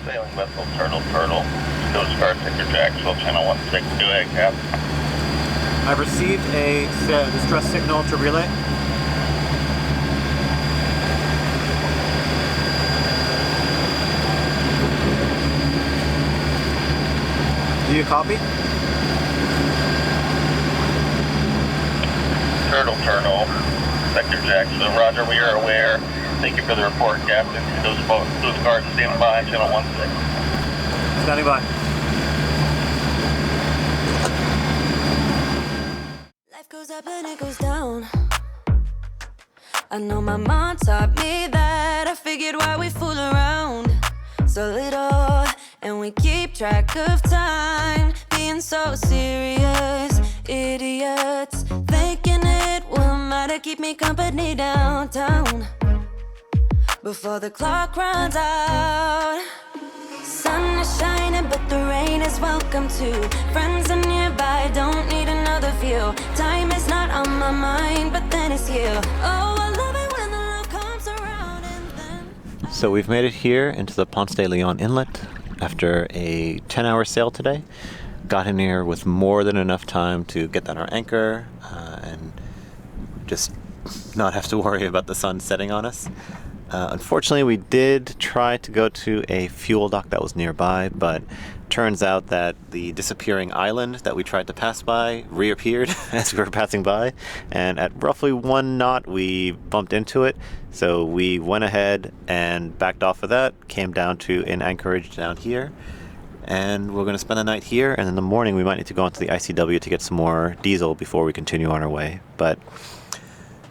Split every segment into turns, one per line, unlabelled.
Sailing vessel Turtle. Coast Guard Ticker Jacksonville, channel 16, 2 egg cap.
I've received a distress signal to relay. Do you copy?
Turtle. Sector Jacksonville, roger, we are aware. Thank you for the report, Captain. Coast Guard standing by, channel 16.
Standing by.
Life goes up and it goes down. I know my mom taught me that. I figured why we fool around so little, and we keep track of time, being so serious. Idiots thinking it will matter, keep me company downtown before the clock runs out. Sun is shining, but the rain is welcome too. Friends are nearby, don't need another view. Time is not on my mind, but then it's you. Oh, I love it when the love comes around and then...
So we've made it here into the Ponce De Leon inlet after a 10-hour sail today. Got in here with more than enough time to get down our anchor and just not have to worry about the sun setting on us. Unfortunately, we did try to go to a fuel dock that was nearby, but turns out that the disappearing island that we tried to pass by reappeared as we were passing by, and at roughly 1 knot we bumped into it. So we went ahead and backed off of that, came down to an anchorage down here, and we're going to spend the night here, and in the morning we might need to go onto the ICW to get some more diesel before we continue on our way. But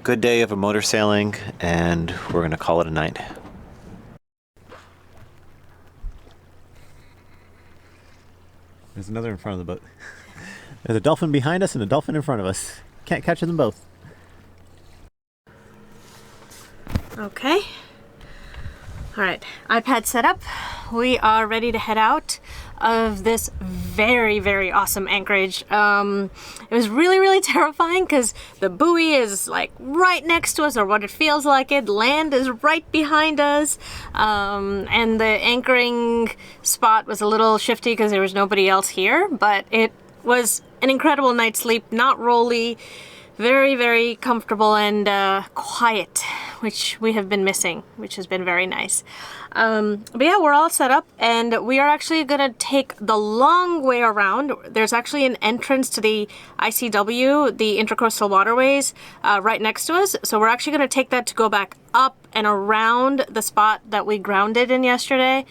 good day of a motor sailing, and we're going to call it a night. There's another in front of the boat. There's a dolphin behind us and a dolphin in front of us. Can't catch them both.
Okay. All right, iPad set up. We are ready to head out of this very, very awesome anchorage. It was really, really terrifying because the buoy is like right next to us, or what it feels like it. Land is right behind us. And the anchoring spot was a little shifty because there was nobody else here, but it was an incredible night's sleep, not rolly, very, very comfortable and quiet, which we have been missing, which has been very nice. But yeah, we're all set up, and we are actually gonna take the long way around. There's actually an entrance to the ICW, the Intercoastal Waterways, right next to us. So we're actually gonna take that to go back up and around the spot that we grounded in yesterday,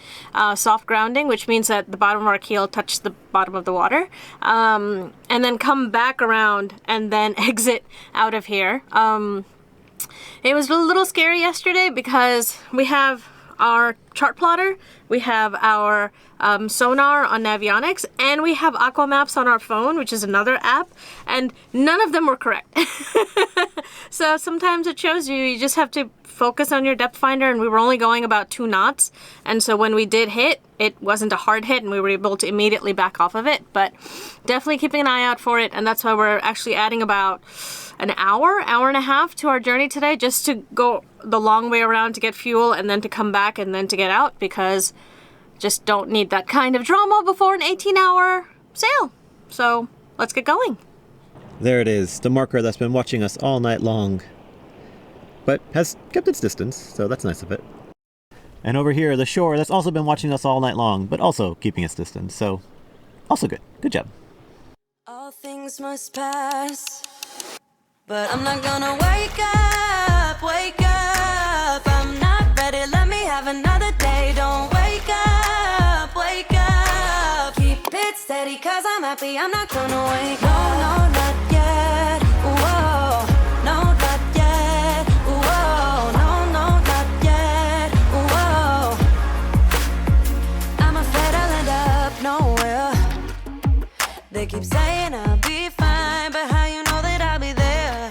soft grounding, which means that the bottom of our keel touched the bottom of the water, and then come back around and then exit out of here. It was a little scary yesterday because we have our chart plotter, we have our sonar on Navionics, and we have Aqua Maps on our phone, which is another app, and none of them were correct. So sometimes it shows you just have to focus on your depth finder, and we were only going about 2 knots, and so when we did hit, it wasn't a hard hit and we were able to immediately back off of it. But definitely keeping an eye out for it, and that's why we're actually adding about an hour and a half to our journey today, just to go the long way around to get fuel and then to come back and then to get out, because just don't need that kind of drama before an 18-hour sail. So let's get going.
There it is, the marker that's been watching us all night long, but has kept its distance, so that's nice of it. And over here, the shore that's also been watching us all night long, but also keeping its distance, so also good. Good job.
All things must pass, but I'm not gonna wake up. I'm not ready, let me have another day. Don't wake up. Keep it steady, cause I'm happy, I'm not gonna wake up. No, not yet. Whoa, no, not yet. Whoa, no, not yet. Whoa, I'm afraid I'll end up nowhere. They keep saying I'll be fine, but how you know that I'll be there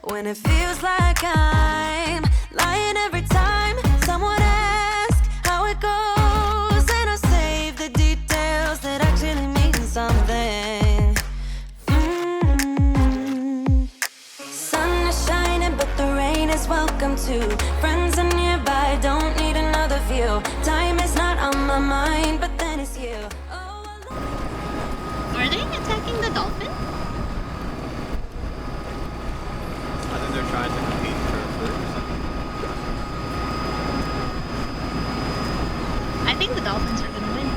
when it feels like I'm lying every time someone asks how it goes, and I save the details that actually mean something. Sun is shining, but the rain is welcome too. Friends are nearby, don't need another view. Time miss you.
Are they attacking the dolphin?
I think they're trying to compete for food or something.
I think the dolphins are gonna win.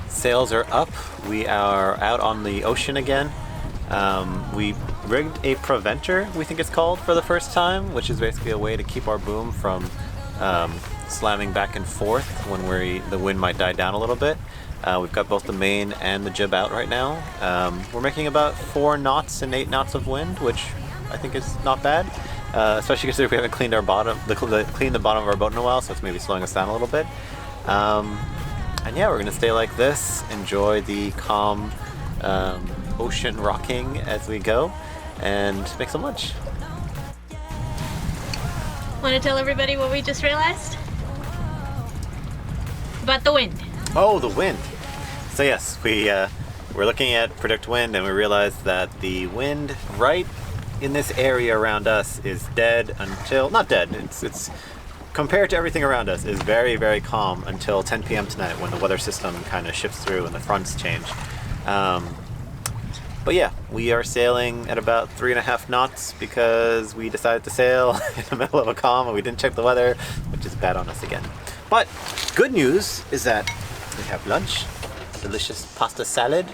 Sails are up. We are out on the ocean again. We rigged a preventer, we think it's called, for the first time, which is basically a way to keep our boom from slamming back and forth when the wind might die down a little bit. We've got both the main and the jib out right now. We're making about 4 knots and 8 knots of wind, which I think is not bad, especially considering we haven't cleaned our bottom, cleaned the bottom of our boat in a while, so it's maybe slowing us down a little bit. And yeah, we're gonna stay like this, enjoy the calm ocean rocking as we go, and make some lunch.
Want to tell everybody what we just realized? About the wind.
Oh, the wind. So yes, we're looking at predict wind, and we realized that the wind right in this area around us is dead until, not dead, it's compared to everything around us, is very, very calm until 10 p.m. tonight when the weather system kind of shifts through and the fronts change. But yeah, we are sailing at about 3.5 knots because we decided to sail in the middle of a calm and we didn't check the weather, which is bad on us again. But good news is that we have lunch, delicious pasta salad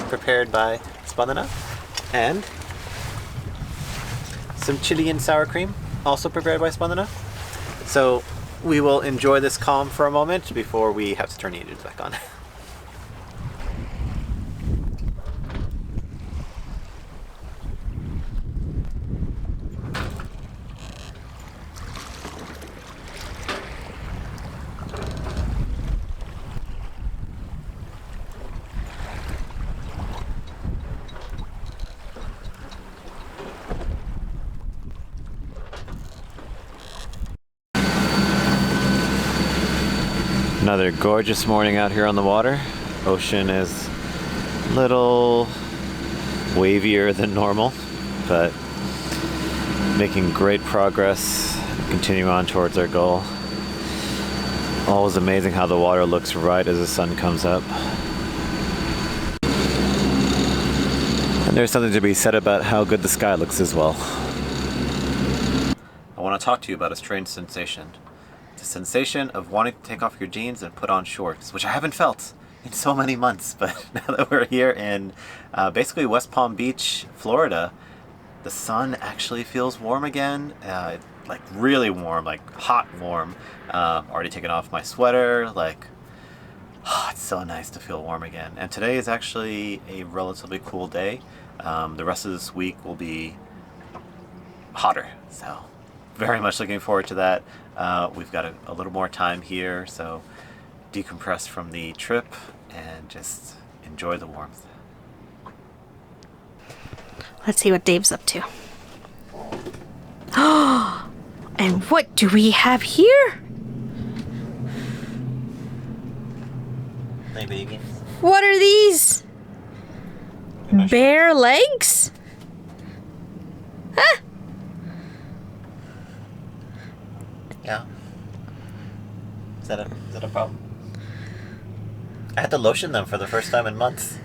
prepared by Spandana, and some chili and sour cream, also prepared by Spandana. So we will enjoy this calm for a moment before we have to turn the engines back on. Another gorgeous morning out here on the water. Ocean is a little wavier than normal, but making great progress, continue on towards our goal. Always amazing how the water looks right as the sun comes up. And there's something to be said about how good the sky looks as well. I want to talk to you about a strange sensation. The sensation of wanting to take off your jeans and put on shorts, which I haven't felt in so many months, but now that we're here in basically West Palm Beach, Florida, the sun actually feels warm again, like really warm, like hot warm. Already taken off my sweater, like, oh, it's so nice to feel warm again. And today is actually a relatively cool day. The rest of this week will be hotter, so very much looking forward to that. We've got a little more time here, so decompress from the trip and just enjoy the warmth.
Let's see what Dave's up to. And what do we have here?
Hey, baby.
What are these? Bare legs? Ah!
Yeah. Is that a problem? I had to lotion them for the first time in months.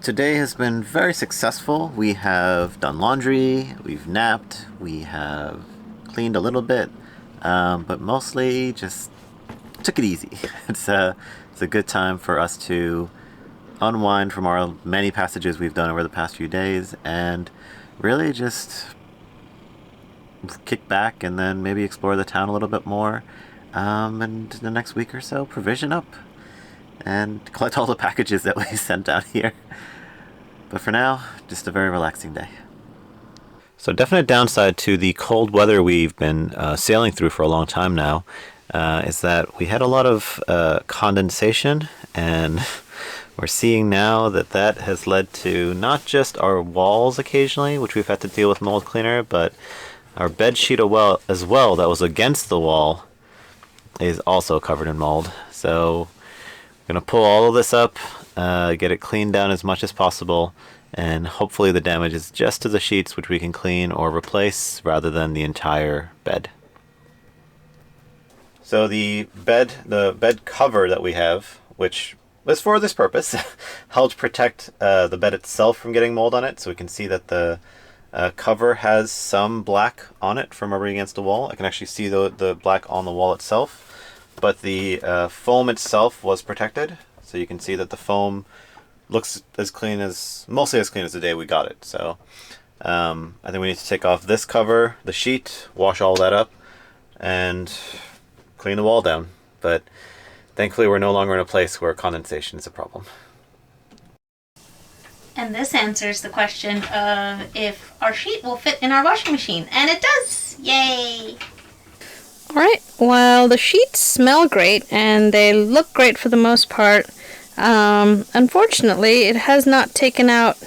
Today has been very successful. We have done laundry, we've napped, we have cleaned a little bit, but mostly just took it easy. It's a good time for us to unwind from our many passages we've done over the past few days and really just kick back and then maybe explore the town a little bit more, and the next week or so provision up and collect all the packages that we sent out here. But for now, just a very relaxing day. So definite downside to the cold weather we've been sailing through for a long time now is that we had a lot of condensation, and we're seeing now that has led to not just our walls occasionally, which we've had to deal with mold cleaner, but our bed sheet as well that was against the wall is also covered in mold. So I'm going to pull all of this up get it cleaned down as much as possible, and hopefully the damage is just to the sheets, which we can clean or replace rather than the entire bed. So the bed cover that we have, which was for this purpose, helps protect the bed itself from getting mold on it. So we can see that the cover has some black on it from rubbing against the wall. I can actually see the black on the wall itself, but the foam itself was protected. So you can see that the foam looks mostly as clean as the day we got it. So I think we need to take off this cover, the sheet, wash all that up, and clean the wall down. But thankfully we're no longer in a place where condensation is a problem.
And this answers the question of if our sheet will fit in our washing machine. And it does! Yay! Alright, well, the sheets smell great and they look great for the most part. Unfortunately, it has not taken out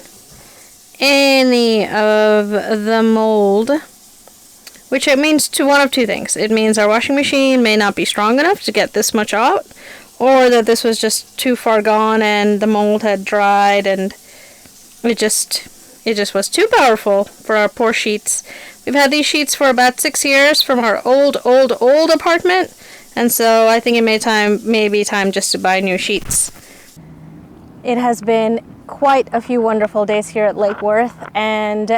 any of the mold, which it means one of two things. It means our washing machine may not be strong enough to get this much out, or that this was just too far gone and the mold had dried and it just was too powerful for our poor sheets. We've had these sheets for about 6 years from our old apartment, and so I think it may be time just to buy new sheets. It has been quite a few wonderful days here at Lake Worth, and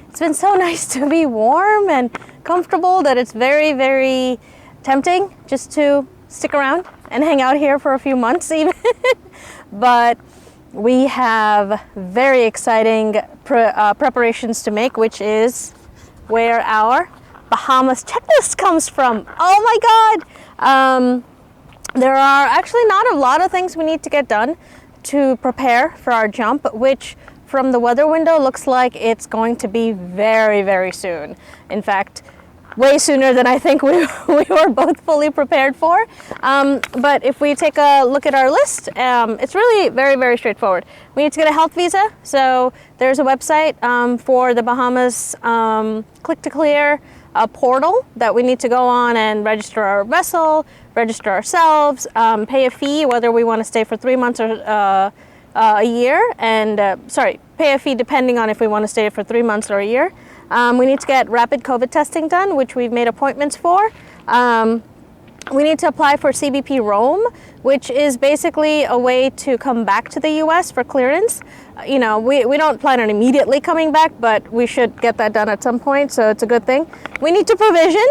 it's been so nice to be warm and comfortable that it's very, very tempting just to stick around and hang out here for a few months even. But we have very exciting preparations to make, which is where our Bahamas checklist comes from. Oh my God! There are actually not a lot of things we need to get done to prepare for our jump, which from the weather window looks like it's going to be very, very soon. In fact, way sooner than I think we were both fully prepared for. But if we take a look at our list, it's really very, very straightforward. We need to get a health visa. So there's a website for the Bahamas Click to Clear portal that we need to go on and register our vessel, register ourselves, pay a fee whether we want to stay for 3 months or a year, and pay a fee depending on if we want to stay for 3 months or a year. We need to get rapid COVID testing done, which we've made appointments for. We need to apply for CBP Rome, which is basically a way to come back to the US for clearance. We don't plan on immediately coming back, but we should get that done at some point, so it's a good thing. We need to provision,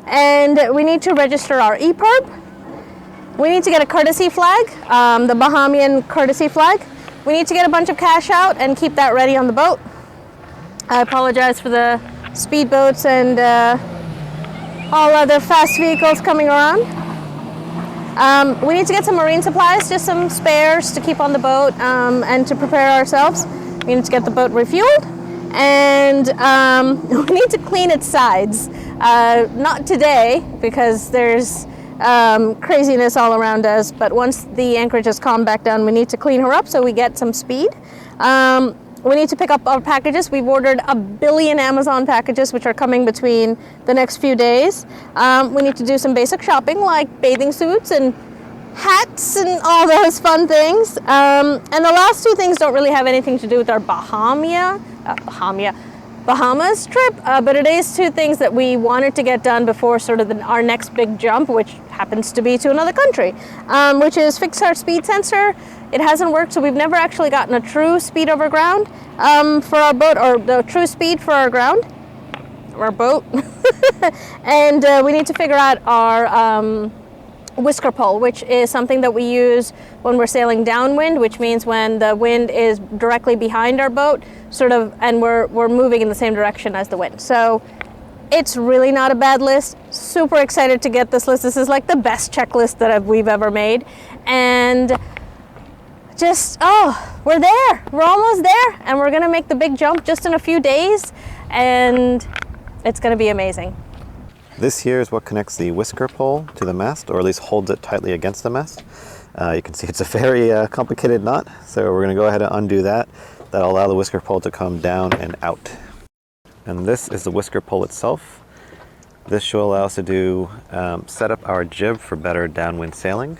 and we need to register our EPIRB. We need to get a courtesy flag, the Bahamian courtesy flag. We need to get a bunch of cash out and keep that ready on the boat. I apologize for the speedboats and all other fast vehicles coming around. We need to get some marine supplies, just some spares to keep on the boat and to prepare ourselves. We need to get the boat refueled, and we need to clean its sides. Not today, because there's craziness all around us, but once the anchorage has calmed back down, we need to clean her up so we get some speed. We need to pick up our packages. We've ordered 1 billion Amazon packages, which are coming between the next few days. We need to do some basic shopping, like bathing suits and hats and all those fun things. And the last two things don't really have anything to do with our Bahamas trip, but it is two things that we wanted to get done before sort of our next big jump, which happens to be to another country, which is fix our speed sensor. It hasn't worked, so we've never actually gotten a true speed over ground for our boat, or the true speed for our boat. And we need to figure out our whisker pole, which is something that we use when we're sailing downwind, which means when the wind is directly behind our boat, and we're moving in the same direction as the wind. So it's really not a bad list. Super excited to get this list. This is like the best checklist that we've ever made. And we're there. We're almost there. And we're going to make the big jump just in a few days. And it's going to be amazing.
This here is what connects the whisker pole to the mast, or at least holds it tightly against the mast. You can see it's a very complicated knot. So we're going to go ahead and undo that. That'll allow the whisker pole to come down and out. And this is the whisker pole itself. This should allow us to set up our jib for better downwind sailing.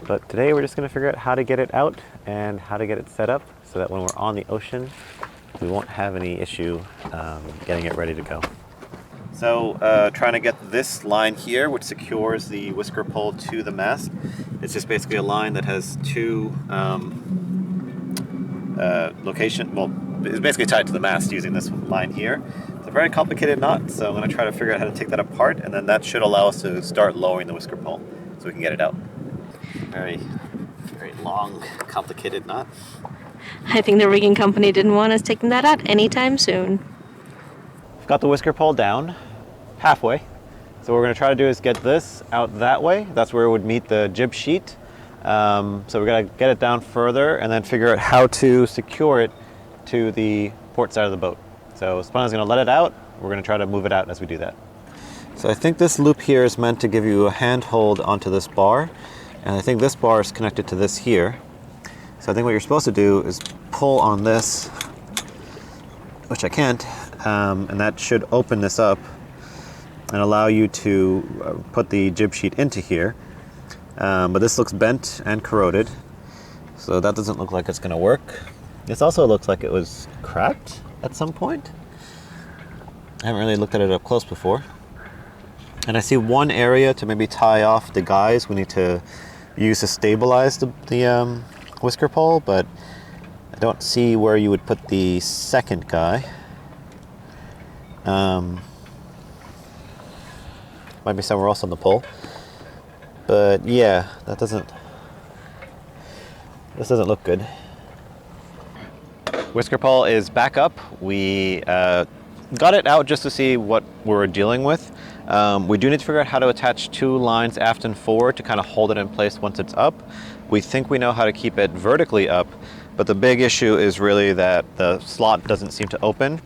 But today we're just going to figure out how to get it out and how to get it set up so that when we're on the ocean, we won't have any issue getting it ready to go. So trying to get this line here, which secures the whisker pole to the mast. It's just basically a line that has two it's basically tied to the mast using this line here. It's a very complicated knot, so I'm going to try to figure out how to take that apart, and then that should allow us to start lowering the whisker pole so we can get it out. Very, very long, complicated knot.
I think the rigging company didn't want us taking that out anytime soon.
I've got the whisker pole down halfway. So what we're going to try to do is get this out that way. That's where it would meet the jib sheet. So we're going to get it down further and then figure out how to secure it to the port side of the boat. So Spunna's going to let it out. We're going to try to move it out as we do that. So I think this loop here is meant to give you a handhold onto this bar. And I think this bar is connected to this here. So I think what you're supposed to do is pull on this, which I can't, and that should open this up and allow you to put the jib sheet into here. But this looks bent and corroded, so that doesn't look like it's going to work. This also looks like it was cracked at some point. I haven't really looked at it up close before. And I see one area to maybe tie off the guys we need to use to stabilize the whisker pole, but I don't see where you would put the second guy. Might be somewhere else on the pole, but yeah, this doesn't look good. Whisker pole is back up. We got it out just to see what we're dealing with. We do need to figure out how to attach two lines aft and forward to kind of hold it in place once it's up. We think we know how to keep it vertically up, but the big issue is really that the slot doesn't seem to open.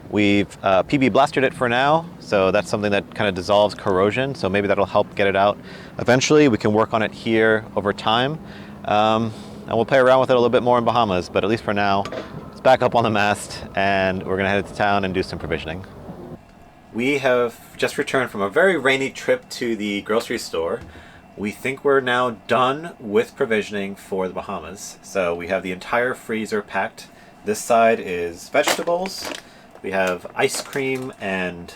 We've PB blasted it for now, so that's something that kind of dissolves corrosion, so maybe that'll help get it out. Eventually, we can work on it here over time, and we'll play around with it a little bit more in Bahamas, but at least for now, it's back up on the mast, and we're gonna head to town and do some provisioning. We have just returned from a very rainy trip to the grocery store. We think we're now done with provisioning for the Bahamas. So we have the entire freezer packed. This side is vegetables. We have ice cream and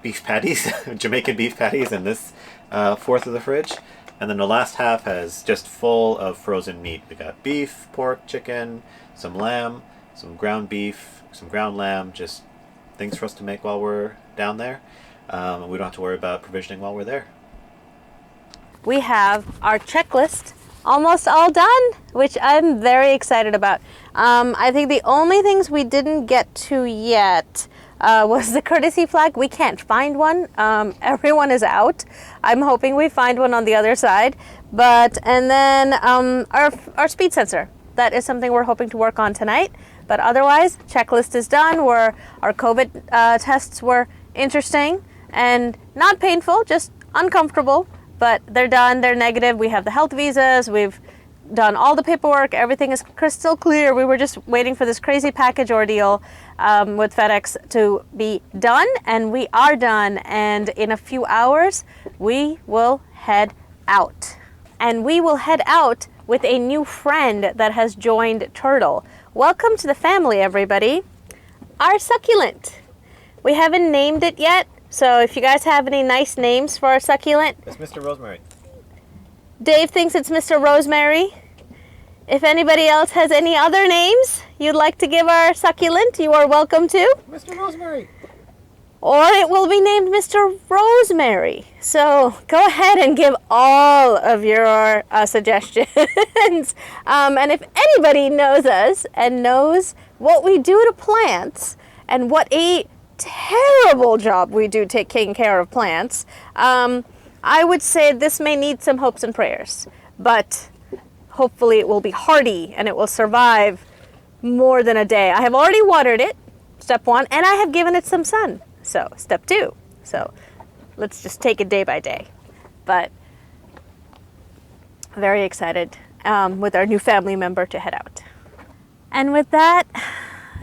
beef patties, Jamaican beef patties in this fourth of the fridge. And then the last half has just full of frozen meat. We got beef, pork, chicken, some lamb, some ground beef, some ground lamb, just things for us to make while we're down there. And we don't have to worry about provisioning while we're there.
We have our checklist almost all done, which I'm very excited about. I think the only things we didn't get to yet was the courtesy flag. We can't find one. Everyone is out. I'm hoping we find one on the other side. And then our speed sensor. That is something we're hoping to work on tonight. But otherwise, checklist is done. Our COVID tests were interesting and not painful, just uncomfortable. But they're done, they're negative. We have the health visas, we've done all the paperwork, everything is crystal clear. We were just waiting for this crazy package ordeal with FedEx to be done, and we are done. And in a few hours, we will head out. And we will head out with a new friend that has joined Turtle. Welcome to the family, everybody. Our succulent. We haven't named it yet. So if you guys have any nice names for our succulent.
It's Mr. Rosemary.
Dave thinks it's Mr. Rosemary. If anybody else has any other names you'd like to give our succulent, you are welcome to.
Mr. Rosemary.
Or it will be named Mr. Rosemary. So go ahead and give all of your suggestions. And if anybody knows us and knows what we do to plants and what a terrible job we do taking care of plants, I would say this may need some hopes and prayers, but hopefully it will be hardy and it will survive more than a day. I have already watered it, step 1, and I have given it some sun, so step 2. So let's just take it day by day. But very excited with our new family member to head out. And with that,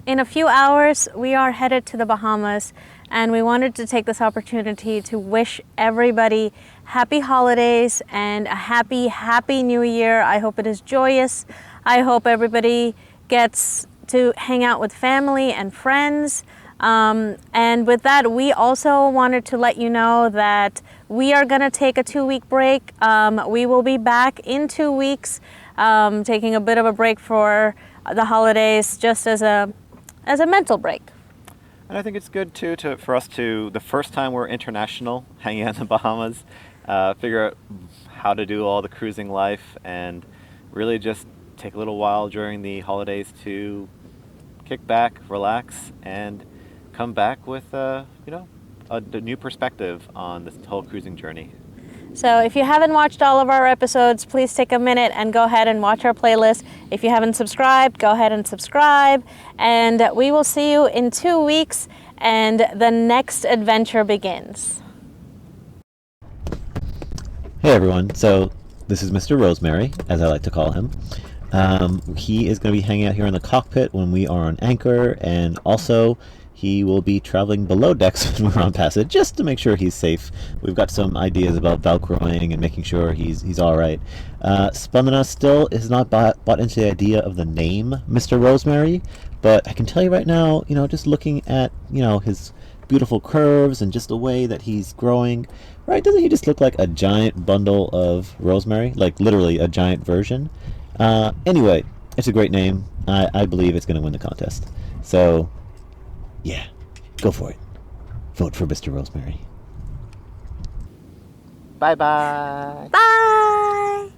in a few hours, we are headed to the Bahamas, and we wanted to take this opportunity to wish everybody happy holidays and a happy new year. I hope it is joyous. I hope everybody gets to hang out with family and friends. And with that, we also wanted to let you know that we are going to take a 2-week break. We will be back in 2 weeks, taking a bit of a break for the holidays, just as a mental break.
And I think it's good too for us to, the first time we're international, hanging out in the Bahamas, figure out how to do all the cruising life, and really just take a little while during the holidays to kick back, relax, and come back with a new perspective on this whole cruising journey.
So if you haven't watched all of our episodes, please take a minute and go ahead and watch our playlist. If you haven't subscribed, go ahead and subscribe. And we will see you in 2 weeks, and the next adventure begins.
Hey everyone, so this is Mr. Rosemary, as I like to call him. He is going to be hanging out here in the cockpit when we are on anchor, and also he will be traveling below decks when we're on passage, just to make sure he's safe. We've got some ideas about Velcroing and making sure he's all right. Spandana still is not bought into the idea of the name Mr. Rosemary, but I can tell you right now, just looking at, his beautiful curves and just the way that he's growing, right? Doesn't he just look like a giant bundle of rosemary? Like literally a giant version? Anyway, it's a great name. I believe it's going to win the contest. So, yeah, go for it. Vote for Mr. Rosemary. Bye-bye.
Bye!